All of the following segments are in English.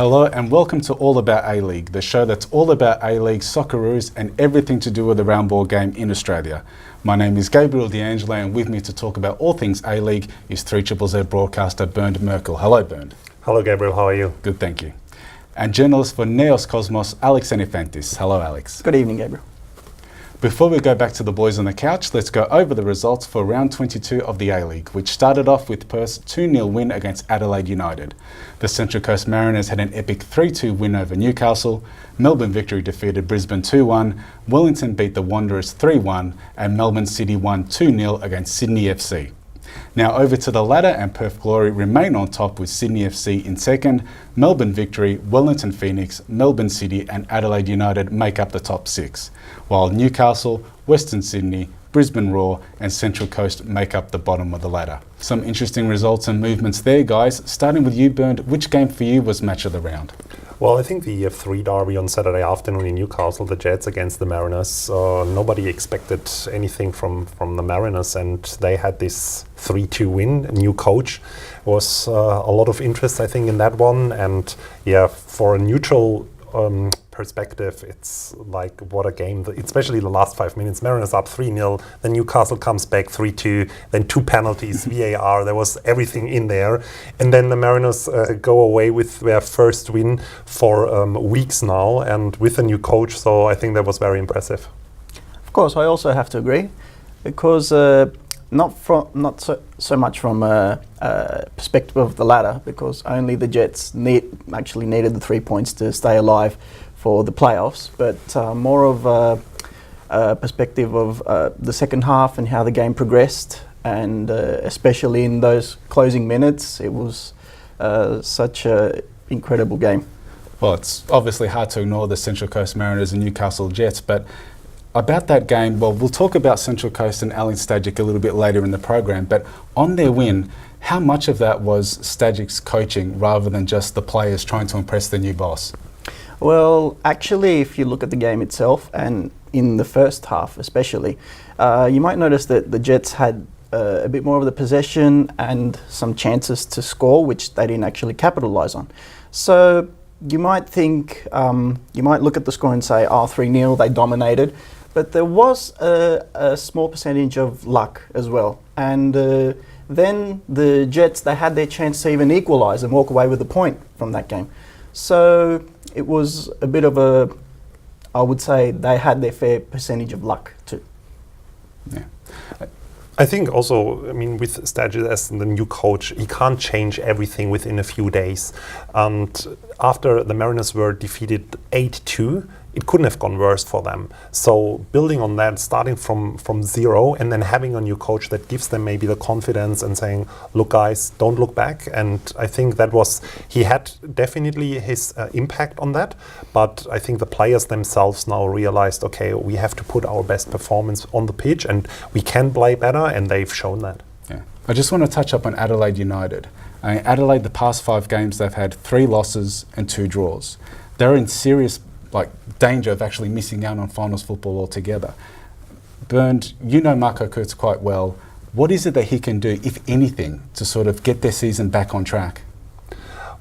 Hello and welcome to All About A-League, the show that's all about A-League, Socceroos and everything to do with the round ball game in Australia. My name is Gabriel D'Angelo and with me to talk about all things A-League is 3ZZZ broadcaster Bernd Merkel. Hello Bernd. Hello Gabriel, how are you? Good, thank you. And journalist for Neos Cosmos, Alex Anifantis. Hello Alex. Good evening Gabriel. Before we go back to the boys on the couch, let's go over the results for round 22 of the A-League, which started off with Perth's 2-0 win against Adelaide United. The Central Coast Mariners had an epic 3-2 win over Newcastle, Melbourne Victory defeated Brisbane 2-1, Wellington beat the Wanderers 3-1, and Melbourne City won 2-0 against Sydney FC. Now over to the ladder, and Perth Glory remain on top with Sydney FC in second, Melbourne Victory, Wellington Phoenix, Melbourne City and Adelaide United make up the top six, while Newcastle, Western Sydney, Brisbane Roar and Central Coast make up the bottom of the ladder. Some interesting results and movements there guys. Starting with you Bernd, which game for you was match of the round? Well, I think the F3 derby on Saturday afternoon in Newcastle, the Jets against the Mariners. Nobody expected anything from the Mariners and they had this 3-2 win. A new coach. Was a lot of interest I think in that one, and yeah, for a neutral perspective, it's like what a game, especially the last 5 minutes. Mariners up 3-0, then Newcastle comes back 3-2, then 2 penalties, VAR, there was everything in there. And then the Mariners go away with their first win for weeks now and with a new coach, so I think that was very impressive. Of course, I also have to agree, because not so much from a perspective of the ladder, because only the Jets actually needed the 3 points to stay alive for the playoffs, but more of a perspective of the second half and how the game progressed, and especially in those closing minutes, it was such an incredible game. Well, it's obviously hard to ignore the Central Coast Mariners and Newcastle Jets, but about that game, well, we'll talk about Central Coast and Alen Stajic a little bit later in the program, but on their win, how much of that was Stajic's coaching rather than just the players trying to impress their new boss? Well, actually, if you look at the game itself, and in the first half especially, you might notice that the Jets had a bit more of the possession and some chances to score, which they didn't actually capitalise on. So you might think, you might look at the score and say, oh, 3-0, they dominated. But there was a small percentage of luck as well. And then the Jets, they had their chance to even equalise and walk away with a point from that game. So it was a bit of a, I would say they had their fair percentage of luck too. Yeah. I think also, I mean, with Stajic as the new coach, he can't change everything within a few days. And after the Mariners were defeated 8-2, it couldn't have gone worse for them. So building on that, starting from zero, and then having a new coach that gives them maybe the confidence and saying, look guys, don't look back. And I think that was, he had definitely his impact on that. But I think the players themselves now realized, okay, we have to put our best performance on the pitch and we can play better, and they've shown that. Yeah. I just want to touch up on Adelaide United. Adelaide, the past 5 games, they've had 3 losses and 2 draws. They're in serious danger of actually missing out on finals football altogether. Bernd, you know Marco Kurtz quite well. What is it that he can do, if anything, to sort of get their season back on track?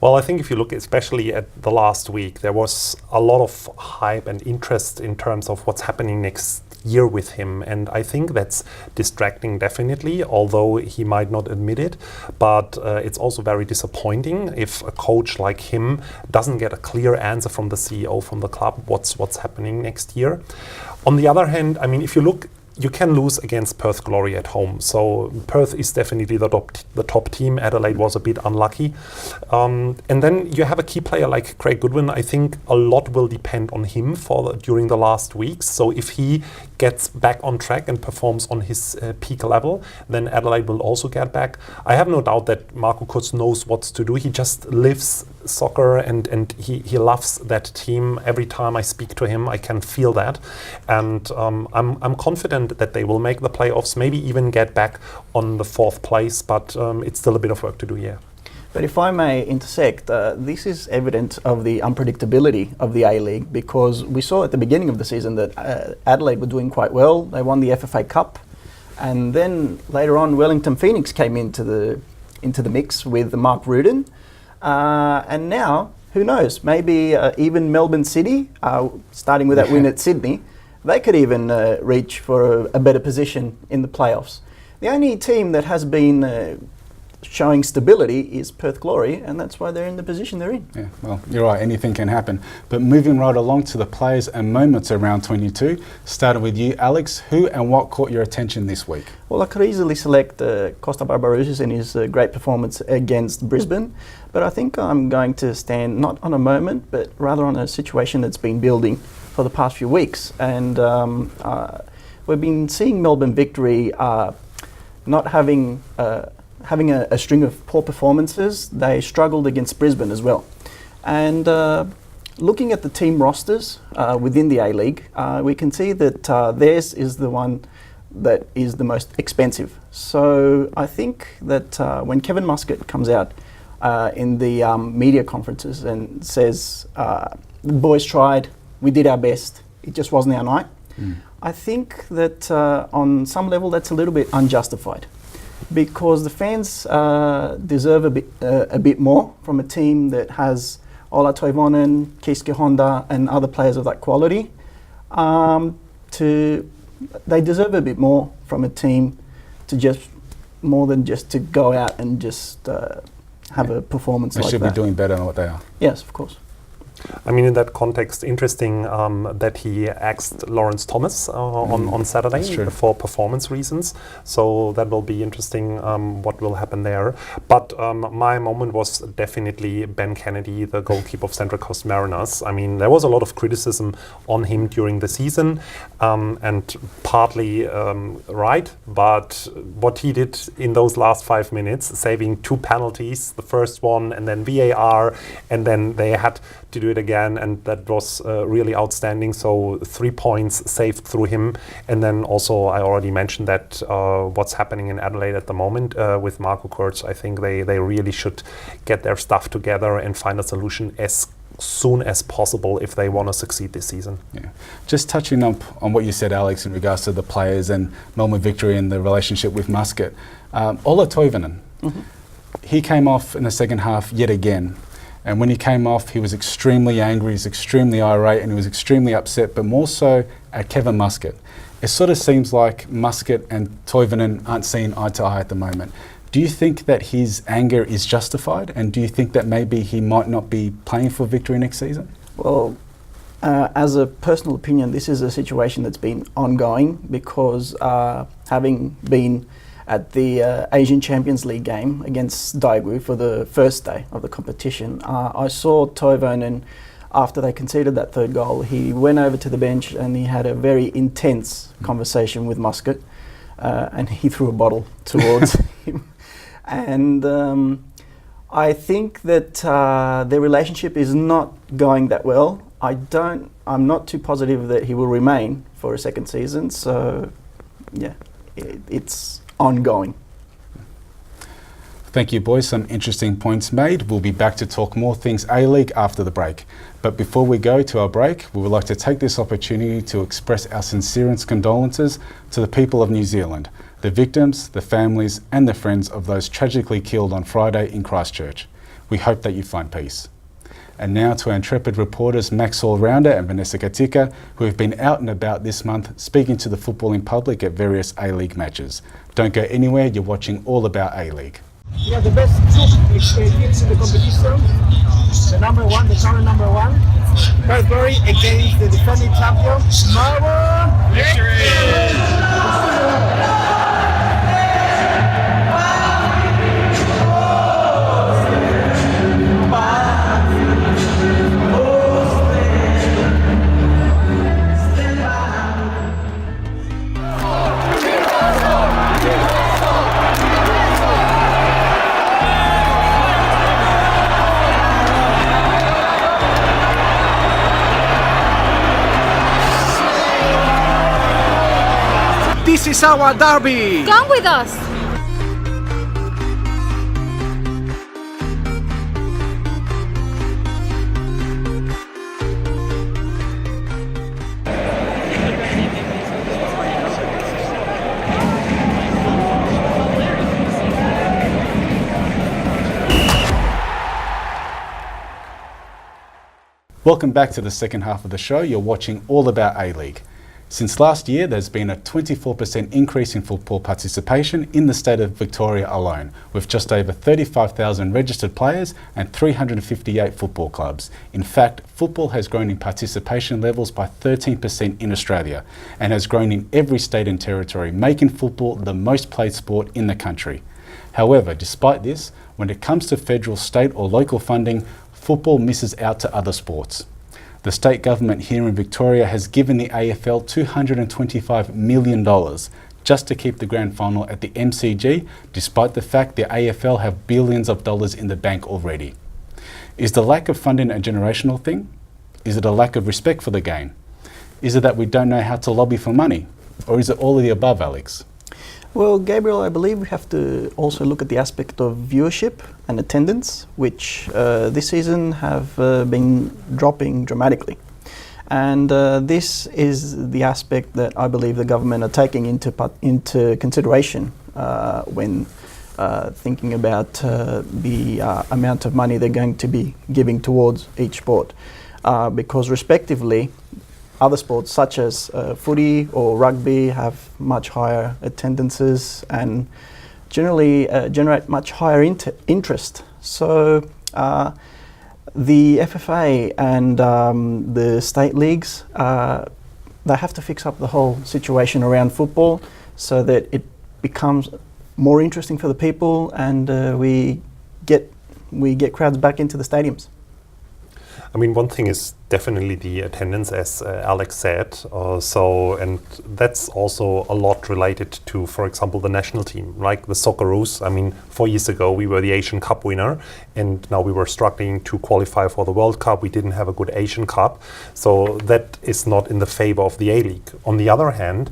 Well, I think if you look especially at the last week, there was a lot of hype and interest in terms of what's happening next year with him, and I think that's distracting definitely, although he might not admit it. But it's also very disappointing if a coach like him doesn't get a clear answer from the CEO, from the club, what's happening next year. On the other hand, I mean, if you look, you can lose against Perth Glory at home. So Perth is definitely the top team. Adelaide was a bit unlucky. And then you have a key player like Craig Goodwin. I think a lot will depend on him during the last weeks. So if he gets back on track and performs on his peak level, then Adelaide will also get back. I have no doubt that Marco Kurtz knows what to do. He just lives soccer and he loves that team. Every time I speak to him, I can feel that. And I'm confident that they will make the playoffs, maybe even get back on the 4th place, but it's still a bit of work to do here. But if I may intersect, this is evident of the unpredictability of the A-League, because we saw at the beginning of the season that Adelaide were doing quite well. They won the FFA Cup, and then later on Wellington Phoenix came into the mix with Mark Rudin, and now who knows? Maybe even Melbourne City, starting with that win at Sydney, they could even reach for a better position in the playoffs. The only team that has been showing stability is Perth Glory, and that's why they're in the position they're in. Yeah, well, you're right, anything can happen. But moving right along to the players and moments around 22, starting with you, Alex, who and what caught your attention this week? Well, I could easily select Costa Barbarouses in his great performance against Brisbane, but I think I'm going to stand not on a moment, but rather on a situation that's been building for the past few weeks. And we've been seeing Melbourne Victory not having a string of poor performances. They struggled against Brisbane as well. And looking at the team rosters within the A-League, we can see that theirs is the one that is the most expensive. So I think that when Kevin Muscat comes out in the media conferences and says, the boys tried, we did our best, it just wasn't our night, I think that on some level that's a little bit unjustified, because the fans deserve a bit more from a team that has Ola Toivonen, Keiske Honda and other players of that quality. They deserve a bit more from a team to just more than just to go out and just have a performance like that. They should be doing better than what they are. Yes, of course. I mean, in that context, interesting that he axed Lawrence Thomas on Saturday for performance reasons. So that will be interesting what will happen there. But my moment was definitely Ben Kennedy, the goalkeeper of Central Coast Mariners. I mean, there was a lot of criticism on him during the season, and partly right. But what he did in those last 5 minutes, saving 2 penalties, the first one and then VAR, and then they had to do it again, and that was really outstanding. So 3 points saved through him. And then also I already mentioned that what's happening in Adelaide at the moment with Marco Kurtz, I think they really should get their stuff together and find a solution as soon as possible if they want to succeed this season. Yeah. Just touching up on what you said, Alex, in regards to the players and Melbourne Victory and the relationship with Muscat. Ola Toivonen, he came off in the second half yet again. And when he came off, he was extremely angry, he was extremely irate, and he was extremely upset, but more so at Kevin Muscat. It sort of seems like Muscat and Toivonen aren't seeing eye to eye at the moment. Do you think that his anger is justified? And do you think that maybe he might not be playing for Victory next season? Well, as a personal opinion, this is a situation that's been ongoing because having been at the Asian Champions League game against Daegu for the first day of the competition, I saw Toivonen, after they conceded that third goal, he went over to the bench and he had a very intense conversation with Muscat, and he threw a bottle towards him. And I think that their relationship is not going that well. I'm not too positive that he will remain for a second season, so yeah, it's ongoing. Thank you, boys. Some interesting points made. We'll be back to talk more things A-League after the break. But before we go to our break, we would like to take this opportunity to express our sincerest condolences to the people of New Zealand, the victims, the families and the friends of those tragically killed on Friday in Christchurch. We hope that you find peace. And now to our intrepid reporters Max Allrounder and Vanessa Katika, who have been out and about this month speaking to the footballing public at various A-League matches. Don't go anywhere, you're watching All About A-League. We are the best two teams in the competition. The number one, the current number one. Perth against the defending champion, Melbourne Victory! This is our derby! Come with us! Welcome back to the second half of the show. You're watching All About A-League. Since last year, there's been a 24% increase in football participation in the state of Victoria alone, with just over 35,000 registered players and 358 football clubs. In fact, football has grown in participation levels by 13% in Australia and has grown in every state and territory, making football the most played sport in the country. However, despite this, when it comes to federal, state or local funding, football misses out to other sports. The state government here in Victoria has given the AFL $225 million just to keep the grand final at the MCG, despite the fact the AFL have billions of dollars in the bank already. Is the lack of funding a generational thing? Is it a lack of respect for the game? Is it that we don't know how to lobby for money? Or is it all of the above, Alex? Well, Gabriel, I believe we have to also look at the aspect of viewership and attendance, which this season have been dropping dramatically. And this is the aspect that I believe the government are taking into consideration when thinking about the amount of money they're going to be giving towards each sport. Because respectively, other sports such as footy or rugby have much higher attendances and generally generate much higher interest. So the FFA and the state leagues, they have to fix up the whole situation around football so that it becomes more interesting for the people and we get crowds back into the stadiums. I mean, one thing is definitely the attendance, as Alex said. And that's also a lot related to, for example, the national team, like the Socceroos. I mean, 4 years ago, we were the Asian Cup winner, and now we were struggling to qualify for the World Cup. We didn't have a good Asian Cup. So that is not in the favor of the A-League. On the other hand,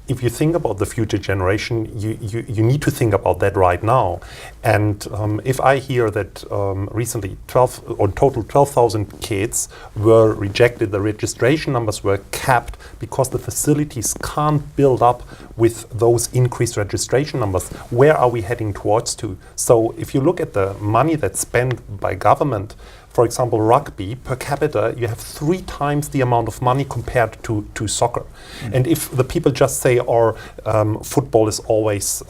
if you think about the future generation, you need to think about that right now. And if I hear that recently 12,000 kids were rejected, the registration numbers were capped because the facilities can't build up with those increased registration numbers, where are we heading towards to? So if you look at the money that's spent by government, for example, rugby, per capita, you have 3 times the amount of money compared to soccer. And if the people just say, football is always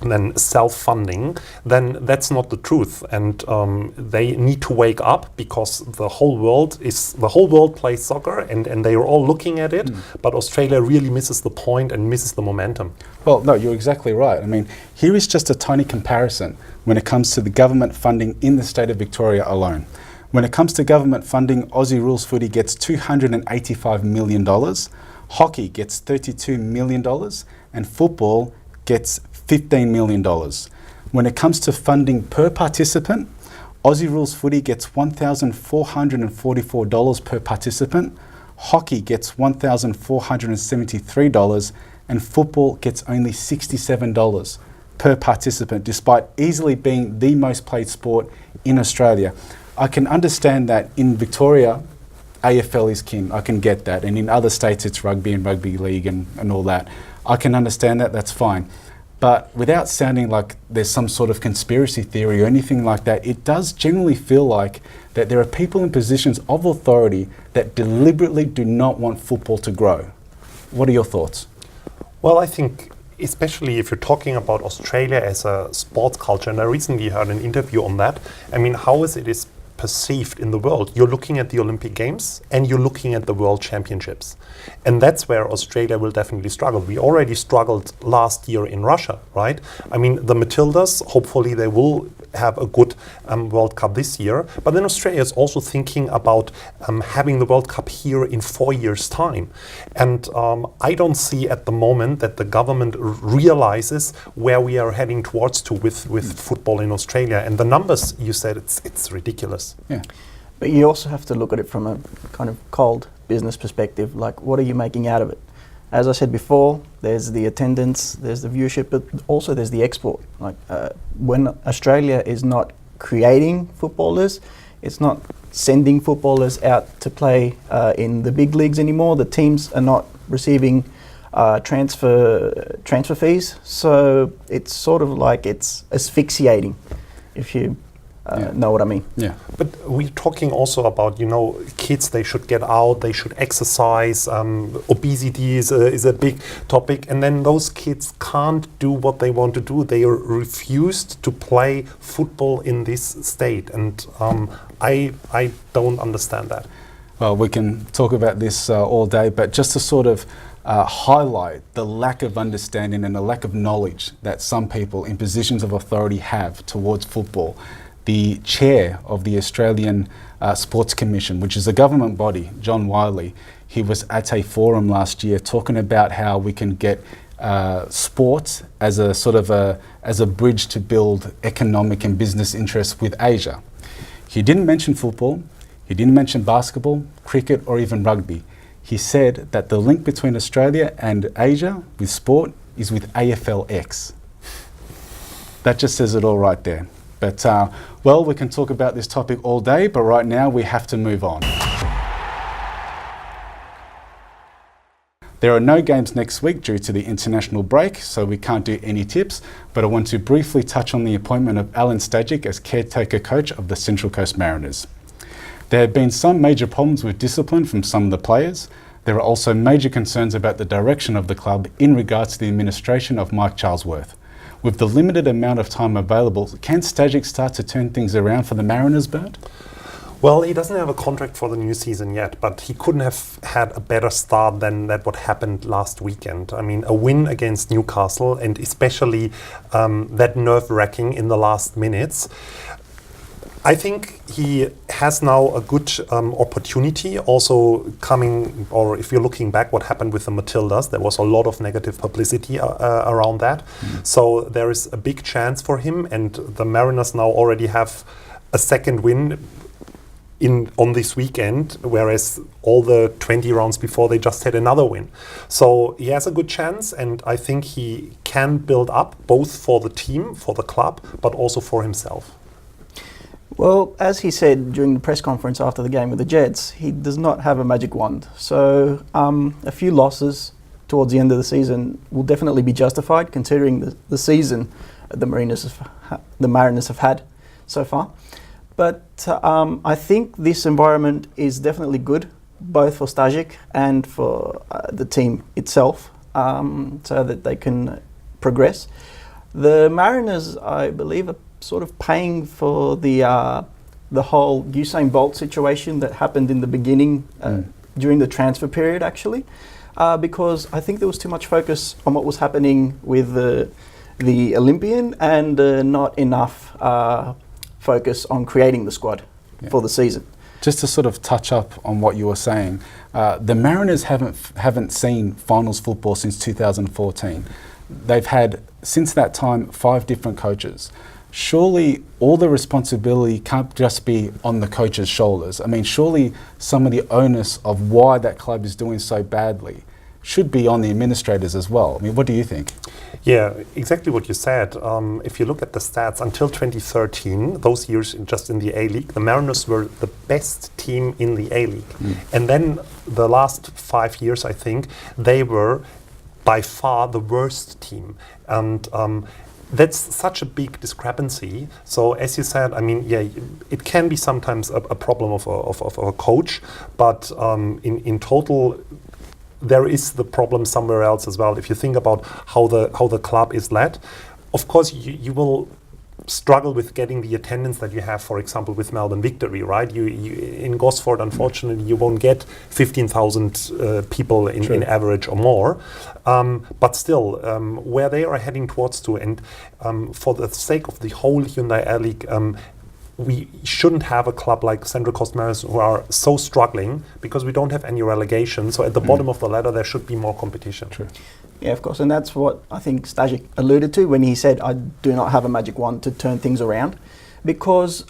then self-funding, then that's not the truth. And they need to wake up, because the whole world plays soccer and they are all looking at it, but Australia really misses the point and misses the momentum. Well, no, you're exactly right. I mean, here is just a tiny comparison when it comes to the government funding in the state of Victoria alone. When it comes to government funding, Aussie Rules Footy gets $285 million, hockey gets $32 million, and football gets $15 million. When it comes to funding per participant, Aussie Rules Footy gets $1,444 per participant, hockey gets $1,473, and football gets only $67 per participant, despite easily being the most played sport in Australia. I can understand that in Victoria, AFL is king. I can get that. And in other states, it's rugby and rugby league and all that. I can understand that. That's fine. But without sounding like there's some sort of conspiracy theory or anything like that, it does generally feel like that there are people in positions of authority that deliberately do not want football to grow. What are your thoughts? Well, I think especially if you're talking about Australia as a sports culture, and I recently heard an interview on that. I mean, how is it perceived in the world? You're looking at the Olympic Games and you're looking at the World Championships. And that's where Australia will definitely struggle. We already struggled last year in Russia, right? I mean, the Matildas, hopefully they will have a good World Cup this year. But then Australia is also thinking about having the World Cup here in 4 years' time. And I don't see at the moment that the government realizes where we are heading towards to with football in Australia. And the numbers you said, it's ridiculous. Yeah. But you also have to look at it from a kind of cold business perspective, like what are you making out of it? As I said before, there's the attendance, there's the viewership, but also there's the export. Like when Australia is not creating footballers, it's not sending footballers out to play in the big leagues anymore. The teams are not receiving transfer fees, so it's sort of like it's asphyxiating, if you know what I mean. Yeah. But we're talking also about, kids, they should get out, they should exercise, obesity is a big topic, and then those kids can't do what they want to do. They are refused to play football in this state, and I don't understand that. Well, we can talk about this all day, but just to sort of highlight the lack of understanding and the lack of knowledge that some people in positions of authority have towards football. The chair of the Australian Sports Commission, which is a government body, John Wiley, he was at a forum last year talking about how we can get sports as a sort of as a bridge to build economic and business interests with Asia. He didn't mention football, he didn't mention basketball, cricket, or even rugby. He said that the link between Australia and Asia with sport is with AFLX. That just says it all right there. But, well, we can talk about this topic all day, but right now we have to move on. There are no games next week due to the international break, so we can't do any tips, but I want to briefly touch on the appointment of Alan Stajic as caretaker coach of the Central Coast Mariners. There have been some major problems with discipline from some of the players. There are also major concerns about the direction of the club in regards to the administration of Mike Charlesworth. With the limited amount of time available, can Stajic start to turn things around for the Mariners, Bert? Well, he doesn't have a contract for the new season yet, but he couldn't have had a better start than what happened last weekend. I mean, a win against Newcastle, and especially that nerve-wracking in the last minutes. I think he has now a good opportunity also coming, or if you're looking back what happened with the Matildas, there was a lot of negative publicity around that. So there is a big chance for him, and the Mariners now already have a second win on this weekend, whereas all the 20 rounds before they just had another win. So he has a good chance, and I think he can build up both for the team, for the club, but also for himself. Well, as he said during the press conference after the game with the Jets, he does not have a magic wand. So a few losses towards the end of the season will definitely be justified, considering the season the Mariners have had so far. But I think this environment is definitely good, both for Stajic and for the team itself, so that they can progress. The Mariners, I believe, are sort of paying for the whole Usain Bolt situation that happened in the beginning during the transfer period, actually, because I think there was too much focus on what was happening with the Olympian and not enough focus on creating the squad for the season. Just to sort of touch up on what you were saying, the Mariners haven't seen finals football since 2014. They've had, since that time, 5 different coaches. Surely all the responsibility can't just be on the coach's shoulders. I mean, surely some of the onus of why that club is doing so badly should be on the administrators as well. I mean, what do you think? Yeah, exactly what you said. If you look at the stats, until 2013, those years just in the A-League, the Mariners were the best team in the A-League. And then the last 5 years, I think, they were by far the worst team. And that's such a big discrepancy. So as you said, I mean, yeah, it can be sometimes a problem of a coach, but in total, there is the problem somewhere else as well. If you think about how the club is led, of course you will struggle with getting the attendance that you have, for example, with Melbourne Victory, right? You in Gosford, unfortunately, you won't get 15,000 people in average or more. But still, where they are heading towards to, and for the sake of the whole Hyundai Air League, we shouldn't have a club like Central Coast Mariners who are so struggling, because we don't have any relegation. So at the bottom of the ladder, there should be more competition. True. Yeah, of course, and that's what I think Stajic alluded to when he said, I do not have a magic wand to turn things around, because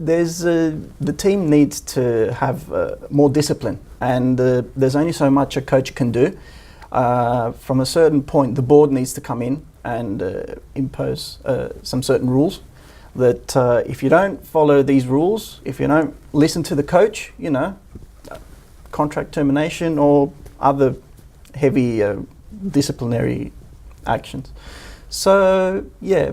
the team needs to have more discipline, and there's only so much a coach can do. From a certain point, the board needs to come in and impose some certain rules, that if you don't follow these rules, if you don't listen to the coach, contract termination or other heavy disciplinary actions. So yeah,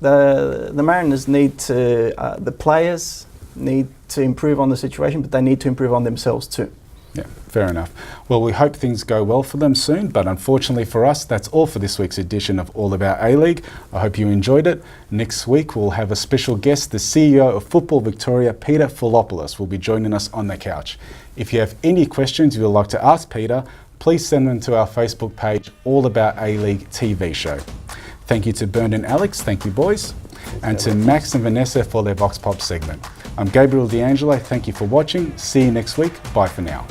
the Mariners need to, the players need to improve on the situation, but they need to improve on themselves too. Yeah, fair enough. Well, we hope things go well for them soon, but unfortunately for us, that's all for this week's edition of All About A-League. I hope you enjoyed it. Next week, we'll have a special guest. The CEO of Football Victoria, Peter Filopoulos, will be joining us on the couch. If you have any questions you would like to ask Peter, please send them to our Facebook page, All About A-League TV Show. Thank you to Bernd and Alex. Thank you, boys. And to Max and Vanessa for their Vox Pop segment. I'm Gabriel D'Angelo. Thank you for watching. See you next week. Bye for now.